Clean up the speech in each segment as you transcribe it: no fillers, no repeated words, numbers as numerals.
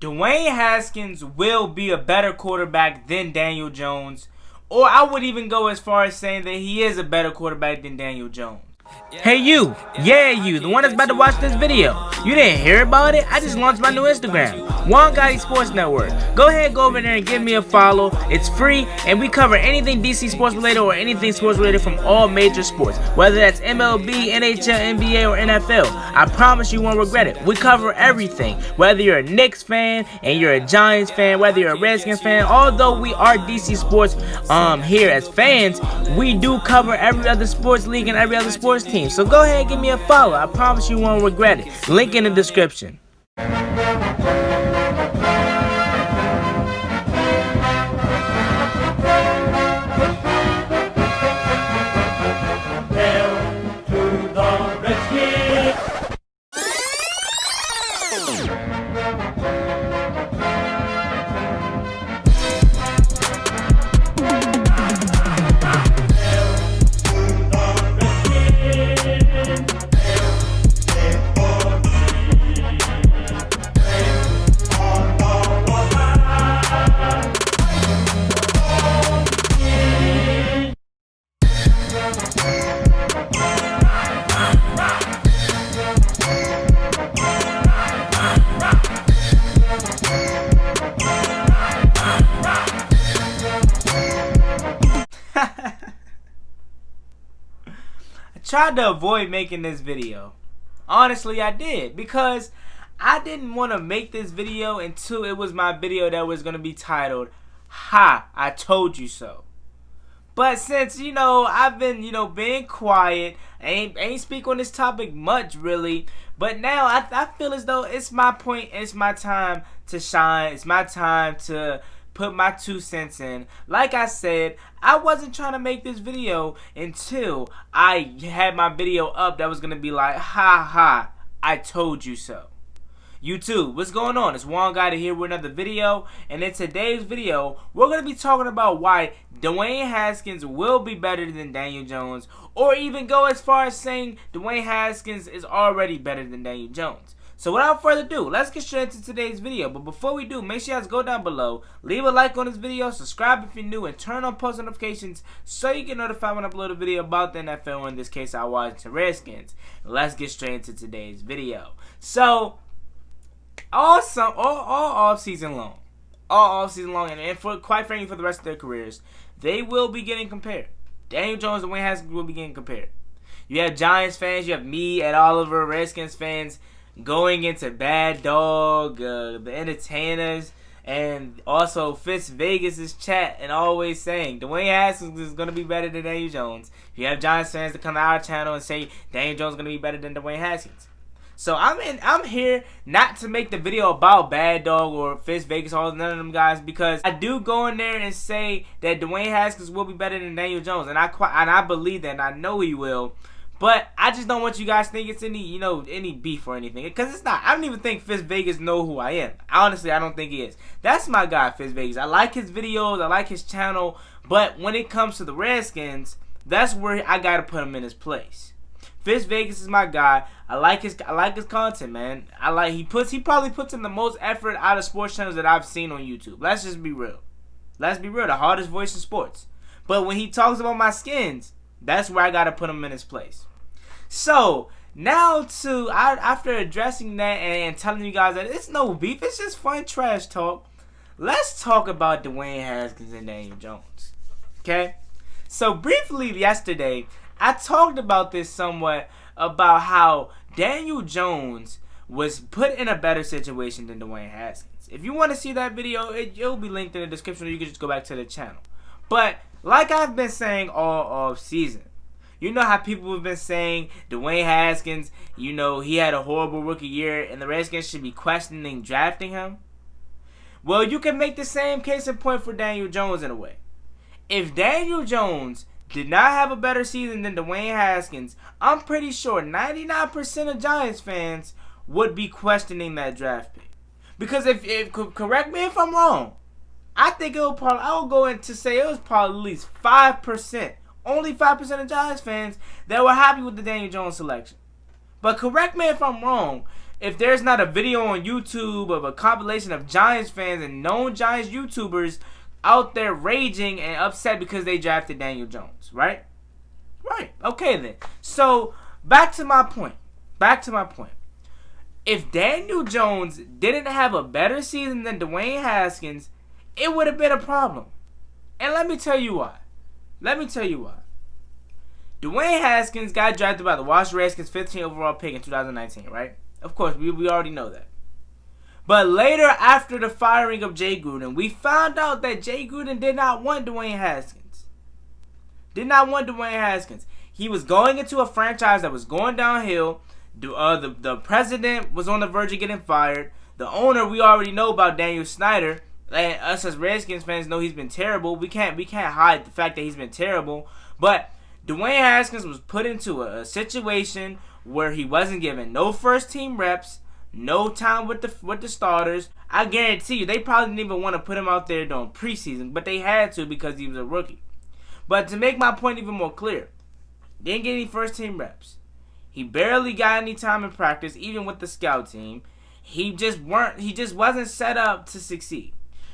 Dwayne Haskins will be a better quarterback than Daniel Jones, or I would even go as far as saying that he is a better quarterback than Daniel Jones. Hey you, yeah you, the one that's about to watch this video. You didn't hear about it? I just launched my new Instagram, One Gotti Sports Network. Go ahead, go over there and give me a follow. It's free, and we cover anything DC sports related or anything sports related from all major sports, whether that's MLB, NHL, NBA, or NFL. I promise you won't regret it. We cover everything, whether you're a Knicks fan and you're a Giants fan, whether you're a Redskins fan. Although we are DC sports here as fans, we do cover every other sports league and every other sports team. So go ahead and give me a follow. I promise you won't regret it. Link in the description. I tried to avoid making this video. Honestly, I did, because I didn't want to make this video until it was my video that was going to be titled, "Ha, I told you so." But since, I've been, being quiet, I ain't speak on this topic much, really. But now I feel as though it's my point, it's my time to shine, it's my time to put my 2 cents in. Like I said, I wasn't trying to make this video until I had my video up that was going to be like, "Ha ha, I told you so." YouTube, what's going on? It's One Guy here with another video, and in today's video, we're going to be talking about why Dwayne Haskins will be better than Daniel Jones, or even go as far as saying Dwayne Haskins is already better than Daniel Jones. So without further ado, let's get straight into today's video. But before we do, make sure you guys go down below, leave a like on this video, subscribe if you're new, and turn on post notifications so you get notified when I upload a video about the NFL, or in this case, our Washington Redskins. Let's get straight into today's video. So, all off season long, and for quite frankly for the rest of their careers, they will be getting compared. Daniel Jones and Dwayne Haskins will be getting compared. You have Giants fans, you have me, Ed Oliver, Redskins fans going into Bad Dog, the entertainers, and also Fitz Vegas' chat, and always saying Dwayne Haskins is going to be better than Daniel Jones. You have Giants fans to come to our channel and say Daniel Jones is going to be better than Dwayne Haskins. So I'm here not to make the video about Bad Dog or Fitz Vegas, none of them guys, because I do go in there and say that Dwayne Haskins will be better than Daniel Jones, and I believe that, and I know he will. But I just don't want you guys to think it's any beef or anything, because it's not. I don't even think Fitz Vegas know who I am. Honestly, I don't think he is. That's my guy, Fitz Vegas. I like his videos, I like his channel, but when it comes to the Redskins, that's where I gotta put him in his place. Fitz Vegas is my guy. I like his content, man. He probably puts in the most effort out of sports channels that I've seen on YouTube. Let's just be real. Let's be real. The hardest voice in sports. But when he talks about my skins, that's where I gotta put him in his place. So now after addressing that and telling you guys that it's no beef, it's just fun trash talk, let's talk about Dwayne Haskins and Daniel Jones. Okay? So briefly yesterday, I talked about this somewhat, about how Daniel Jones was put in a better situation than Dwayne Haskins. If you want to see that video, it'll be linked in the description, or you can just go back to the channel. But like I've been saying all off season, you know how people have been saying Dwayne Haskins, he had a horrible rookie year and the Redskins should be questioning drafting him? Well, you can make the same case in point for Daniel Jones in a way. If Daniel Jones did not have a better season than Dwayne Haskins, I'm pretty sure 99% of Giants fans would be questioning that draft pick. Because if correct me if I'm wrong, I think I will go in to say it was probably at least 5%. Only 5% of Giants fans that were happy with the Daniel Jones selection. But correct me if I'm wrong, if there's not a video on YouTube of a compilation of Giants fans and known Giants YouTubers out there raging and upset because they drafted Daniel Jones, right? Right. Okay then. So back to my point. If Daniel Jones didn't have a better season than Dwayne Haskins, it would have been a problem. And let me tell you why. Dwayne Haskins got drafted by the Washington Redskins 15th overall pick in 2019, right? Of course, we already know that. But later, after the firing of Jay Gruden, we found out that Jay Gruden did not want Dwayne Haskins. He was going into a franchise that was going downhill. The president was on the verge of getting fired. The owner, we already know about Daniel Snyder. And us as Redskins fans know he's been terrible. We can't hide the fact that he's been terrible. But Dwayne Haskins was put into a situation where he wasn't given no first team reps, no time with the starters. I guarantee you, they probably didn't even want to put him out there during preseason, but they had to because he was a rookie. But to make my point even more clear, didn't get any first team reps. He barely got any time in practice, even with the scout team. He just wasn't set up to succeed.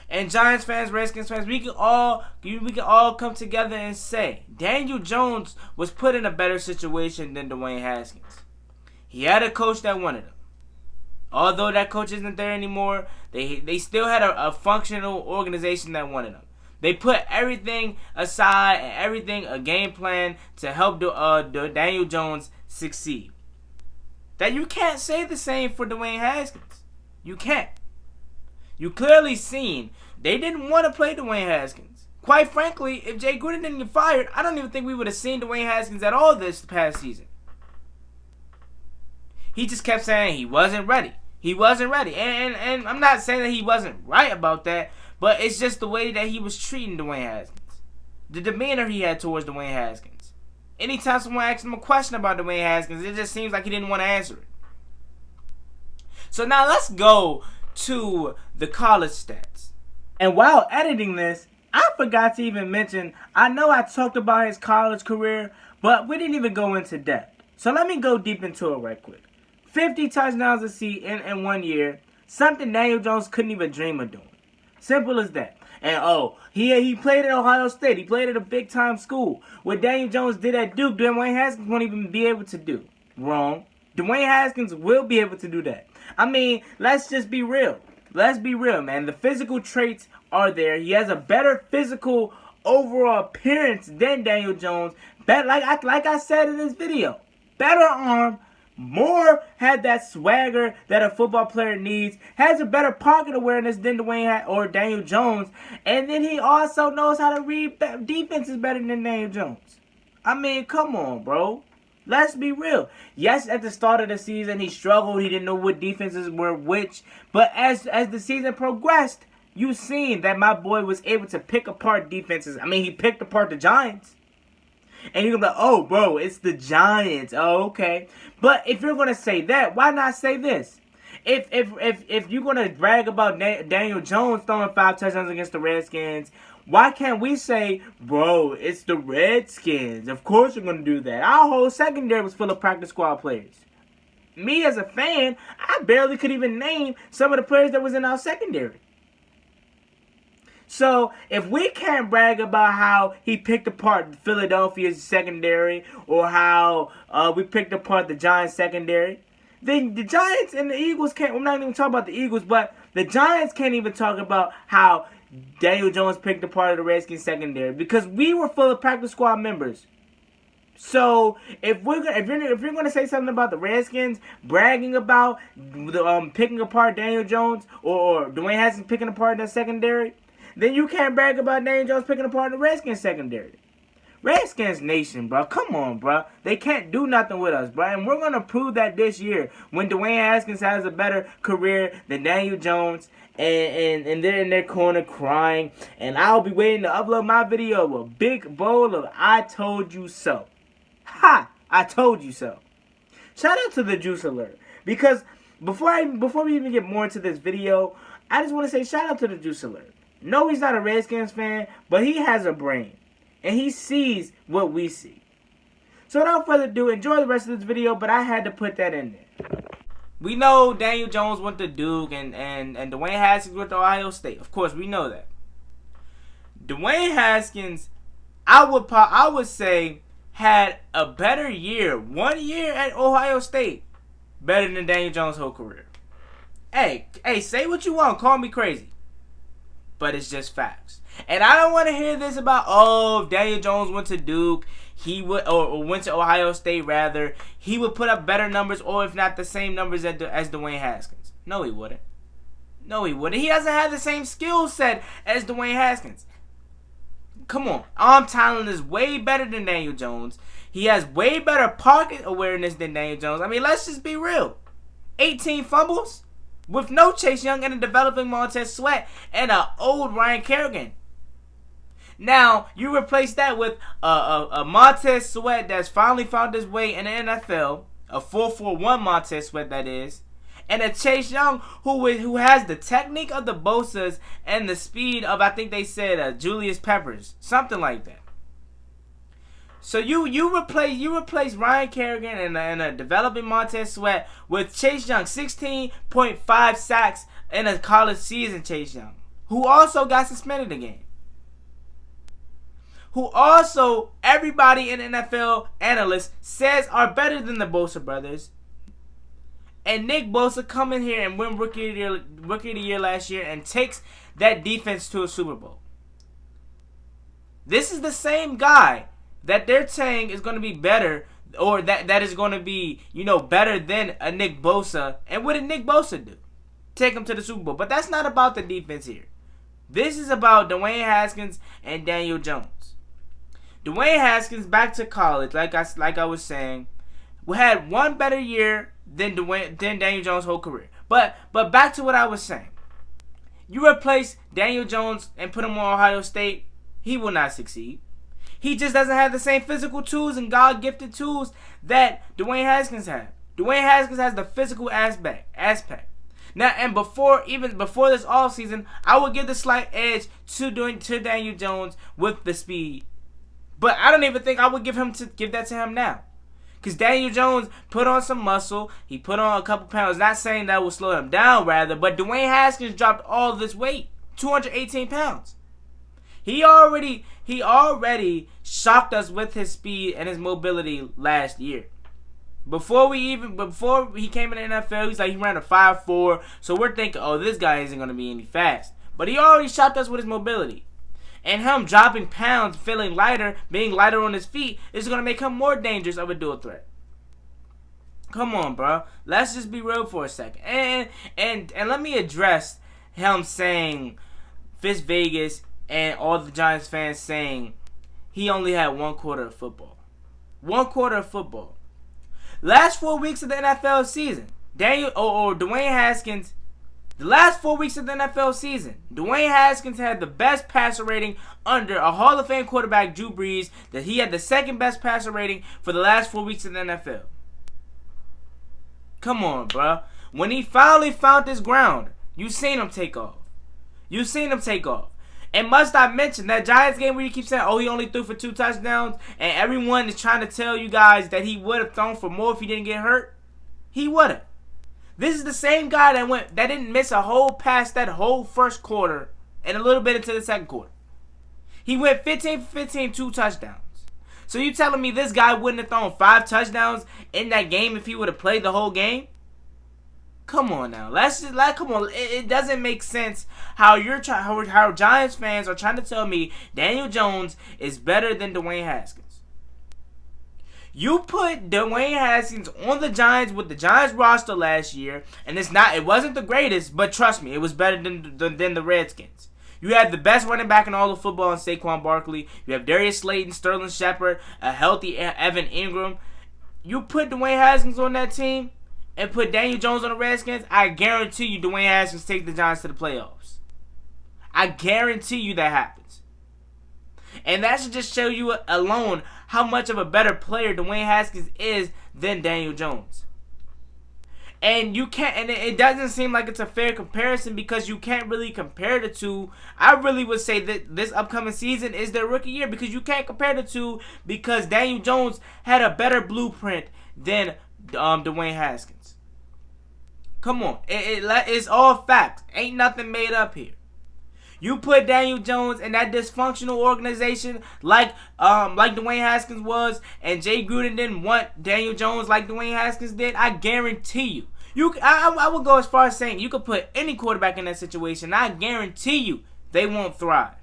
And Giants fans, Redskins fans, we can all come together and say Daniel Jones was put in a better situation than Dwayne Haskins. He had a coach that wanted him. Although that coach isn't there anymore, they still had a functional organization that wanted him. They put everything aside and a game plan to help Daniel Jones succeed. That you can't say the same for Dwayne Haskins. You can't. You clearly seen they didn't want to play Dwayne Haskins. Quite frankly, if Jay Gruden didn't get fired, I don't even think we would have seen Dwayne Haskins at all this past season. He just kept saying he wasn't ready. And I'm not saying that he wasn't right about that, but it's just the way that he was treating Dwayne Haskins. The demeanor he had towards Dwayne Haskins. Anytime someone asked him a question about Dwayne Haskins, it just seems like he didn't want to answer it. So now let's go to the college stats. And while editing this, I forgot to even mention, I know I talked about his college career, but we didn't even go into depth. So let me go deep into it right quick. 50 touchdowns a season in 1 year, something Daniel Jones couldn't even dream of doing. Simple as that. And he played at Ohio State. He played at a big time school. What Daniel Jones did at Duke, Dwayne Haskins won't even be able to do. Wrong. Dwayne Haskins will be able to do that. I mean, let's just be real. Let's be real, man. The physical traits are there. He has a better physical overall appearance than Daniel Jones. Like I said in this video, better arm, more had that swagger that a football player needs, has a better pocket awareness than Dwayne or Daniel Jones, and then he also knows how to read defenses better than Daniel Jones. I mean, come on, bro. Let's be real. Yes, at the start of the season, he struggled. He didn't know what defenses were which. But as the season progressed, you seen that my boy was able to pick apart defenses. I mean, he picked apart the Giants. And you're going to be like, oh, bro, it's the Giants. Oh, okay. But if you're going to say that, why not say this? If you're going to brag about Daniel Jones throwing 5 touchdowns against the Redskins, why can't we say, bro, it's the Redskins? Of course we're going to do that. Our whole secondary was full of practice squad players. Me as a fan, I barely could even name some of the players that was in our secondary. So, if we can't brag about how he picked apart Philadelphia's secondary or how we picked apart the Giants' secondary, then the Giants and the Eagles can't. I'm not even talking about the Eagles, but the Giants can't even talk about how Daniel Jones picked apart the Redskins' secondary because we were full of practice squad members. So, if you're gonna say something about the Redskins bragging about the picking apart Daniel Jones or Dwayne Haskins picking apart that secondary, then you can't brag about Daniel Jones picking apart the Redskins secondary. Redskins Nation, bro. Come on, bro. They can't do nothing with us, bro. And we're going to prove that this year when Dwayne Haskins has a better career than Daniel Jones and they're in their corner crying. And I'll be waiting to upload my video with a big bowl of I told you so. Ha! I told you so. Shout out to the Juice Alert. Because before we even get more into this video, I just want to say shout out to the Juice Alert. No, he's not a Redskins fan, but he has a brain. And he sees what we see. So without further ado, enjoy the rest of this video, but I had to put that in there. We know Daniel Jones went to Duke and Dwayne Haskins went to Ohio State. Of course, we know that. Dwayne Haskins, I would say, had a better year, 1 year at Ohio State, better than Daniel Jones' whole career. Hey, say what you want, call me crazy, but it's just facts. And I don't want to hear this about, if Daniel Jones went to Duke, he would, or went to Ohio State rather, he would put up better numbers, or if not the same numbers as Dwayne Haskins. No, he wouldn't. No, he wouldn't. He doesn't have the same skill set as Dwayne Haskins. Come on. Arm talent is way better than Daniel Jones. He has way better pocket awareness than Daniel Jones. I mean, let's just be real. 18 fumbles with no Chase Young and a developing Montez Sweat and an old Ryan Kerrigan. Now, you replace that with a Montez Sweat that's finally found his way in the NFL, a 4-4-1 Montez Sweat that is, and a Chase Young who has the technique of the Bosa's and the speed of, I think they said, Julius Peppers, something like that. So you replace Ryan Kerrigan and a developing Montez Sweat with Chase Young, 16.5 sacks in a college season. Chase Young, who also got suspended again. Who also everybody in NFL analysts says are better than the Bosa brothers. And Nick Bosa come in here and win Rookie of the Year last year and takes that defense to a Super Bowl. This is the same guy that they're saying is going to be better, or that is going to be, better than a Nick Bosa. And what did Nick Bosa do? Take him to the Super Bowl. But that's not about the defense here. This is about Dwayne Haskins and Daniel Jones. Dwayne Haskins, back to college, like I was saying, had one better year than Daniel Jones' whole career. But back to what I was saying. You replace Daniel Jones and put him on Ohio State, he will not succeed. He just doesn't have the same physical tools and God-gifted tools that Dwayne Haskins has. Dwayne Haskins has the physical aspect. Now, and before this offseason, I would give the slight edge to Daniel Jones with the speed. But I don't even think I would give that to him now. Because Daniel Jones put on some muscle. He put on a couple pounds. Not saying that will slow him down, rather. But Dwayne Haskins dropped all this weight. 218 pounds. He already shocked us with his speed and his mobility last year. Before he came in the NFL, he ran a 5.4. So we're thinking, this guy isn't going to be any fast. But he already shocked us with his mobility. And him dropping pounds, feeling lighter, being lighter on his feet, is going to make him more dangerous of a dual threat. Come on, bro. Let's just be real for a second. And let me address him saying, Fitz Vegas and all the Giants fans saying, he only had 1 quarter of football. 1 quarter of football. Last 4 weeks of the NFL season, Dwayne Haskins, the last 4 weeks of the NFL season, Dwayne Haskins had the best passer rating under a Hall of Fame quarterback, Drew Brees, that he had the second best passer rating for the last 4 weeks of the NFL. Come on, bro. When he finally found his ground, you seen him take off. And must I mention that Giants game where you keep saying, he only threw for 2 touchdowns, and everyone is trying to tell you guys that he would have thrown for more if he didn't get hurt? He would have. This is the same guy that didn't miss a whole pass that whole first quarter and a little bit into the second quarter. He went 15 for 15, 2 touchdowns. So you telling me this guy wouldn't have thrown 5 touchdowns in that game if he would have played the whole game? Come on now. Come on. It doesn't make sense how Giants fans are trying to tell me Daniel Jones is better than Dwayne Haskins. You put Dwayne Haskins on the Giants with the Giants roster last year, and it wasn't the greatest, but trust me, it was better than the Redskins. You had the best running back in all of football in Saquon Barkley. You have Darius Slayton, Sterling Shepard, a healthy Evan Ingram. You put Dwayne Haskins on that team and put Daniel Jones on the Redskins, I guarantee you Dwayne Haskins takes the Giants to the playoffs. I guarantee you that happens. And that should just show you alone how much of a better player Dwayne Haskins is than Daniel Jones. And it doesn't seem like it's a fair comparison because you can't really compare the two. I really would say that this upcoming season is their rookie year because you can't compare the two because Daniel Jones had a better blueprint than Dwayne Haskins. Come on. It's all facts. Ain't nothing made up here. You put Daniel Jones in that dysfunctional organization like Dwayne Haskins was, and Jay Gruden didn't want Daniel Jones like Dwayne Haskins did, I guarantee you. I would go as far as saying you could put any quarterback in that situation, I guarantee you they won't thrive.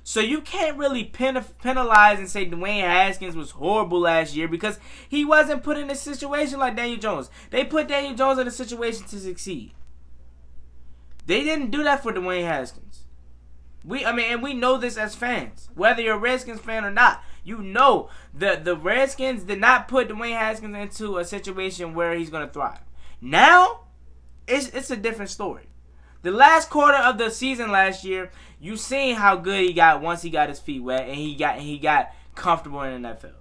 So you can't really penalize and say Dwayne Haskins was horrible last year because he wasn't put in a situation like Daniel Jones. They put Daniel Jones in a situation to succeed. They didn't do that for Dwayne Haskins. And we know this as fans. Whether you're a Redskins fan or not, you know the Redskins did not put Dwayne Haskins into a situation where he's going to thrive. Now, it's a different story. The last quarter of the season last year, you seen how good he got once he got his feet wet and he got comfortable in the NFL.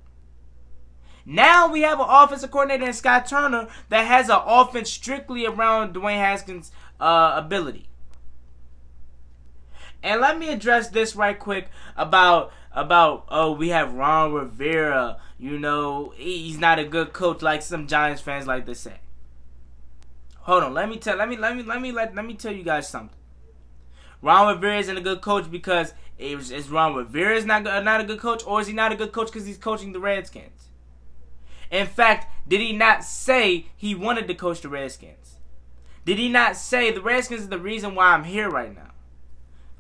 Now we have an offensive coordinator in Scott Turner that has an offense strictly around Dwayne Haskins' ability. And let me address this right quick about we have Ron Rivera. You know, he's not a good coach like some Giants fans like to say. Hold on, let me tell you guys something. Ron Rivera isn't a good coach because is Ron Rivera not a good coach, or is he not a good coach because he's coaching the Redskins? In fact, did he not say he wanted to coach the Redskins? Did he not say the Redskins is the reason why I'm here right now?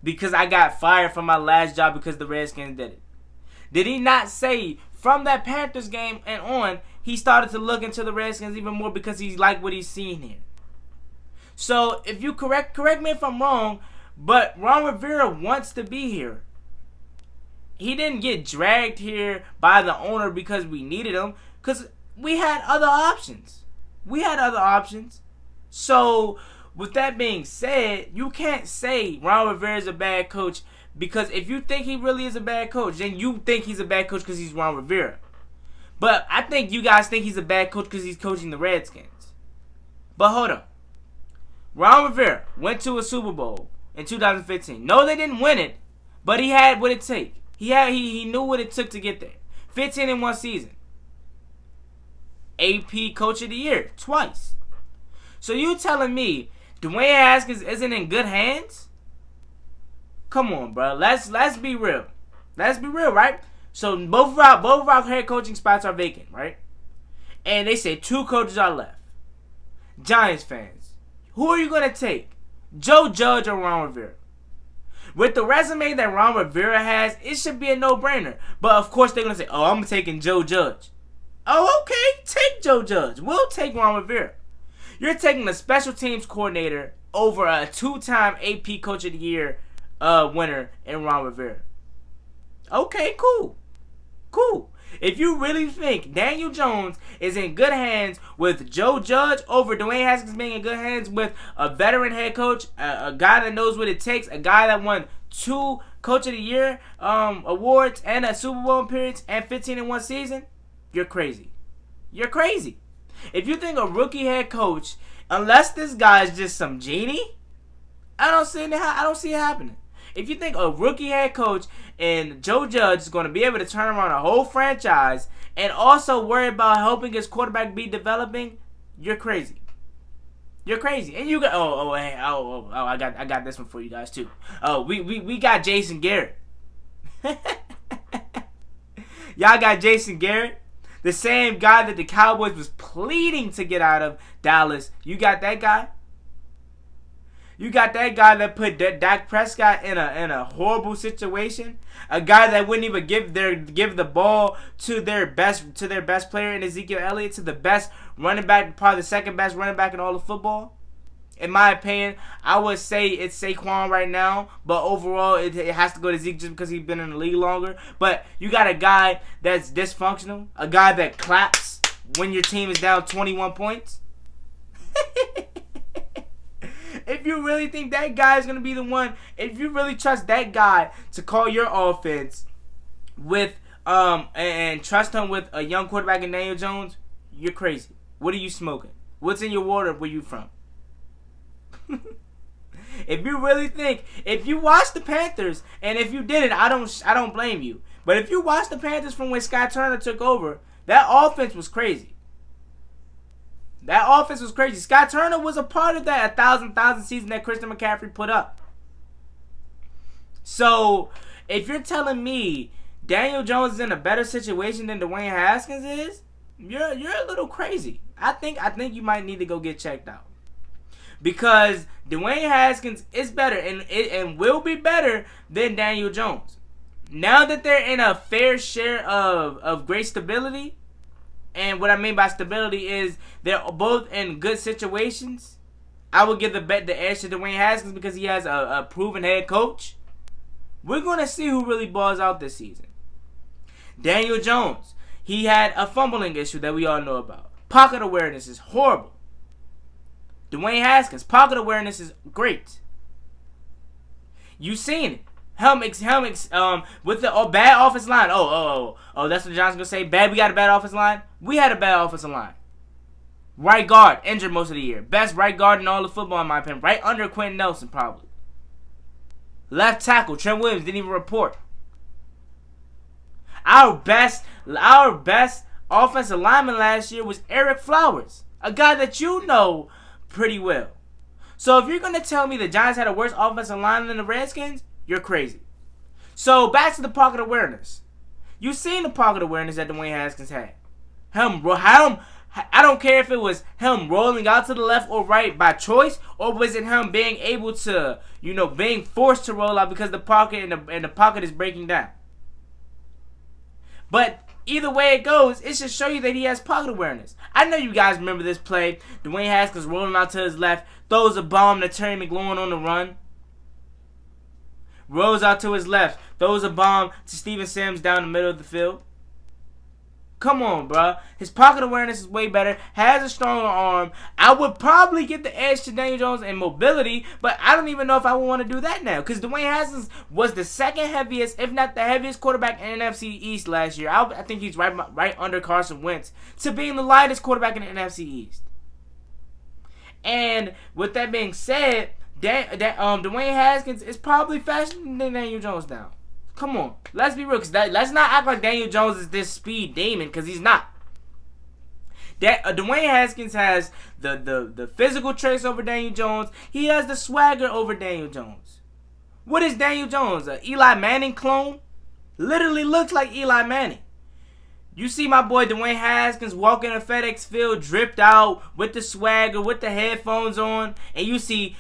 Because I got fired from my last job because the Redskins did it. Did he not say from that Panthers game and on, he started to look into the Redskins even more because he liked what he's seen here? So if you correct me if I'm wrong, but Ron Rivera wants to be here. He didn't get dragged here by the owner because we needed him, because we had other options. So with that being said, you can't say Ron Rivera is a bad coach, because if you think he really is a bad coach, then you think he's a bad coach because he's Ron Rivera. But I think you guys think he's a bad coach because he's coaching the Redskins. But hold on. Ron Rivera went to a Super Bowl in 2015. No, they didn't win it, but he had what it took. He knew what it took to get there. 15 in one season. AP Coach of the Year twice. So you telling me Dwayne Haskins isn't in good hands? Come on, bro. Let's be real. Let's be real, right? So both of our head coaching spots are vacant, right? And they say 2 coaches are left. Giants fans, who are you going to take? Joe Judge or Ron Rivera? With the resume that Ron Rivera has, it should be a no-brainer. But of course they're going to say, oh, I'm taking Joe Judge. Oh, okay, take Joe Judge. We'll take Ron Rivera. You're taking a special teams coordinator over a 2-time AP Coach of the Year winner in Ron Rivera. Okay, cool. If you really think Daniel Jones is in good hands with Joe Judge over Dwayne Haskins being in good hands with a veteran head coach, a guy that knows what it takes, a guy that won 2 Coach of the Year awards and a Super Bowl appearance and 15 in one season, you're crazy. You're crazy. If you think a rookie head coach, unless this guy is just some genie, I don't see it happening. If you think a rookie head coach and Joe Judge is going to be able to turn around a whole franchise and also worry about helping his quarterback be developing, you're crazy. You're crazy. And you got I got this one for you guys too. We got Jason Garrett. Y'all got Jason Garrett, the same guy that the Cowboys was pleading to get out of Dallas. You got that guy. You got that guy that put Dak Prescott in a horrible situation. A guy that wouldn't even give the ball to their best player in Ezekiel Elliott, to the best running back, probably the second best running back in all of football. In my opinion, I would say it's Saquon right now, but overall it has to go to Zeke just because he's been in the league longer. But you got a guy that's dysfunctional, a guy that claps when your team is down 21 points. If you really think that guy is going to be the one, if you really trust that guy to call your offense with and trust him with a young quarterback in Daniel Jones, you're crazy. What are you smoking? What's in your water? Where you from? If you really think, if you watch the Panthers, and if you didn't, I don't blame you. But if you watch the Panthers from when Scott Turner took over, that offense was crazy. That offense was crazy. Scott Turner was a part of that 1,000 season that Christian McCaffrey put up. So, if you're telling me Daniel Jones is in a better situation than Dwayne Haskins is, you're a little crazy. I think you might need to go get checked out. Because Dwayne Haskins is better and will be better than Daniel Jones. Now that they're in a fair share of great stability, and what I mean by stability is they're both in good situations, I would give the edge to Dwayne Haskins because he has a proven head coach. We're going to see who really balls out this season. Daniel Jones, he had a fumbling issue that we all know about. Pocket awareness is horrible. Dwayne Haskins, pocket awareness is great. You seen it. With the bad offensive line. Oh, that's what John's gonna say. Bad, we got a bad offensive line. We had a bad offensive line. Right guard, injured most of the year. Best right guard in all of football, in my opinion. Right under Quentin Nelson, probably. Left tackle, Trent Williams didn't even report. Our best offensive lineman last year was Eric Flowers, a guy that you know pretty well. So if you're gonna tell me the Giants had a worse offensive line than the Redskins, you're crazy. So back to the pocket awareness. You seen the pocket awareness that Dwayne Haskins had. I don't care if it was him rolling out to the left or right by choice, or was it him being able to, being forced to roll out because the pocket and the pocket is breaking down. But either way it goes, it should show you that he has pocket awareness. I know you guys remember this play. Dwayne Haskins rolling out to his left, throws a bomb to Terry McLaurin on the run. Rolls out to his left, throws a bomb to Steven Sims down the middle of the field. Come on, bro. His pocket awareness is way better. Has a stronger arm. I would probably get the edge to Daniel Jones in mobility, but I don't even know if I would want to do that now. Because Dwayne Haskins was the second heaviest, if not the heaviest quarterback in the NFC East last year. I think he's right under Carson Wentz to being the lightest quarterback in the NFC East. And with that being said, Dwayne Haskins is probably faster than Daniel Jones now. Come on, let's be real. Let's not act like Daniel Jones is this speed demon, because he's not. Dwayne Haskins has the physical traits over Daniel Jones. He has the swagger over Daniel Jones. What is Daniel Jones? An Eli Manning clone? Literally looks like Eli Manning. You see my boy Dwayne Haskins walking a FedEx Field, dripped out with the swagger, with the headphones on, and you see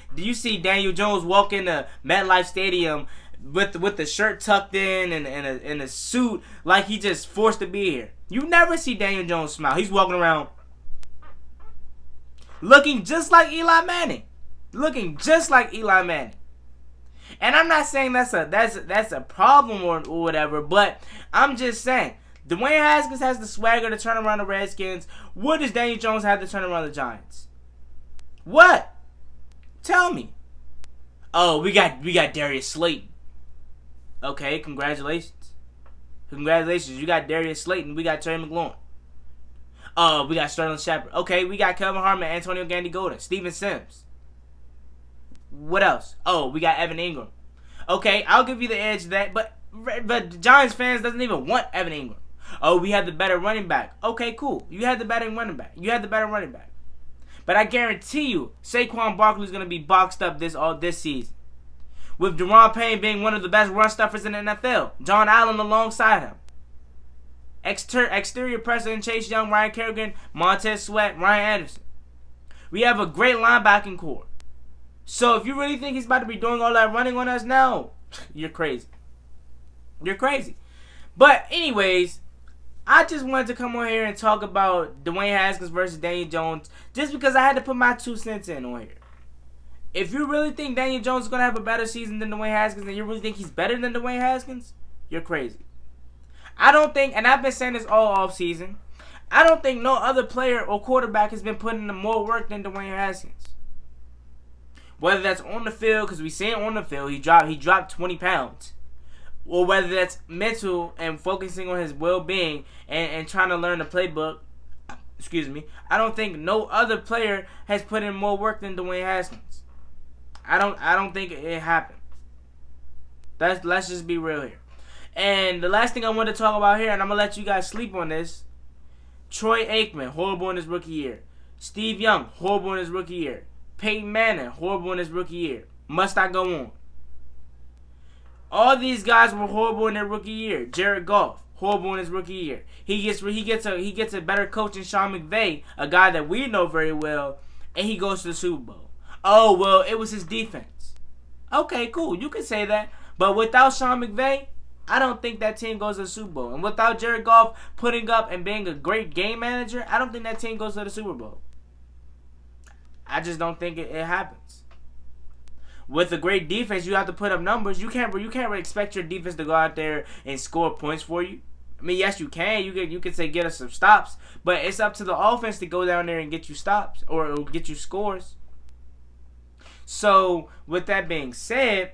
Daniel Jones walk in the MetLife Stadium with the shirt tucked in and a suit like he just forced to be here. You never see Daniel Jones smile. He's walking around looking just like Eli Manning. Looking just like Eli Manning. And I'm not saying that's a problem or whatever, but I'm just saying Dwayne Haskins has the swagger to turn around the Redskins. What does Daniel Jones have to turn around the Giants? What? Tell me. Oh, we got Darius Slayton. Okay, congratulations. Congratulations, you got Darius Slayton. We got Terry McLaurin. We got Sterling Shepard. Okay, we got Kelvin Harmon, Antonio Gandy-Golden, Steven Sims. What else? Oh, we got Evan Ingram. Okay, I'll give you the edge to that, but Giants fans doesn't even want Evan Ingram. Oh, we had the better running back. Okay, cool. You had the better running back. But I guarantee you, Saquon Barkley's going to be boxed up this season. With Deron Payne being one of the best run stuffers in the NFL. John Allen alongside him. Exterior pressure in Chase Young, Ryan Kerrigan, Montez Sweat, Ryan Anderson. We have a great linebacking core. So if you really think he's about to be doing all that running on us now, you're crazy. You're crazy. But anyways, I just wanted to come on here and talk about Dwayne Haskins versus Daniel Jones just because I had to put my 2 cents in on here. If you really think Daniel Jones is going to have a better season than Dwayne Haskins and you really think he's better than Dwayne Haskins, you're crazy. I don't think, and I've been saying this all offseason, I don't think no other player or quarterback has been putting in more work than Dwayne Haskins. Whether that's on the field, because we see it on the field, he dropped 20 pounds. Or whether that's mental and focusing on his well-being and trying to learn the playbook. I don't think no other player has put in more work than Dwayne Haskins. I don't think it happened. Let's just be real here. And the last thing I want to talk about here, and I'm going to let you guys sleep on this. Troy Aikman, horrible in his rookie year. Steve Young, horrible in his rookie year. Peyton Manning, horrible in his rookie year. Must I go on? All these guys were horrible in their rookie year. Jared Goff, horrible in his rookie year. He gets a better coach than Sean McVay, a guy that we know very well, and he goes to the Super Bowl. Oh, well, it was his defense. Okay, cool. You can say that. But without Sean McVay, I don't think that team goes to the Super Bowl. And without Jared Goff putting up and being a great game manager, I don't think that team goes to the Super Bowl. I just don't think it happens. With a great defense, you have to put up numbers. You can't really expect your defense to go out there and score points for you. I mean, yes, you can. You can say get us some stops, but it's up to the offense to go down there and get you stops or get you scores. So, with that being said,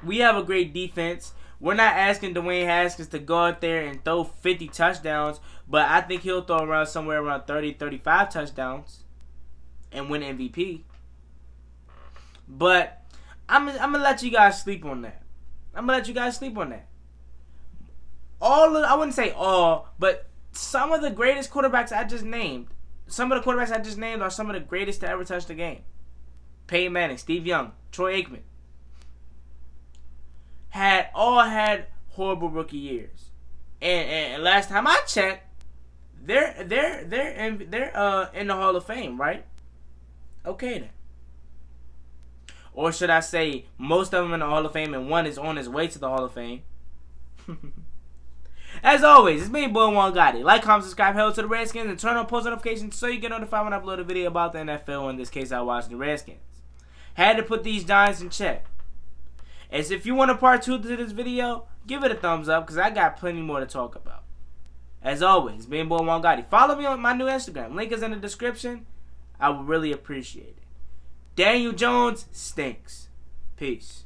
we have a great defense. We're not asking Dwayne Haskins to go out there and throw 50 touchdowns, but I think he'll throw around somewhere around 30, 35 touchdowns and win MVP. But I'm gonna let you guys sleep on that. I wouldn't say all, but some of the greatest quarterbacks I just named, are some of the greatest to ever touch the game. Peyton Manning, Steve Young, Troy Aikman had horrible rookie years, and last time I checked, they're in the Hall of Fame, right? Okay then. Or should I say, most of them in the Hall of Fame, and one is on his way to the Hall of Fame. As always, it's me, boy One Gotti. Like, comment, subscribe, hell to the Redskins, and turn on post notifications so you get notified when I upload a video about the NFL. In this case, I watched the Redskins. Had to put these Giants in check. As if you want a part 2 to this video, give it a thumbs up, because I got plenty more to talk about. As always, it's me, boy One Gotti. Follow me on my new Instagram. Link is in the description. I would really appreciate it. Daniel Jones stinks. Peace.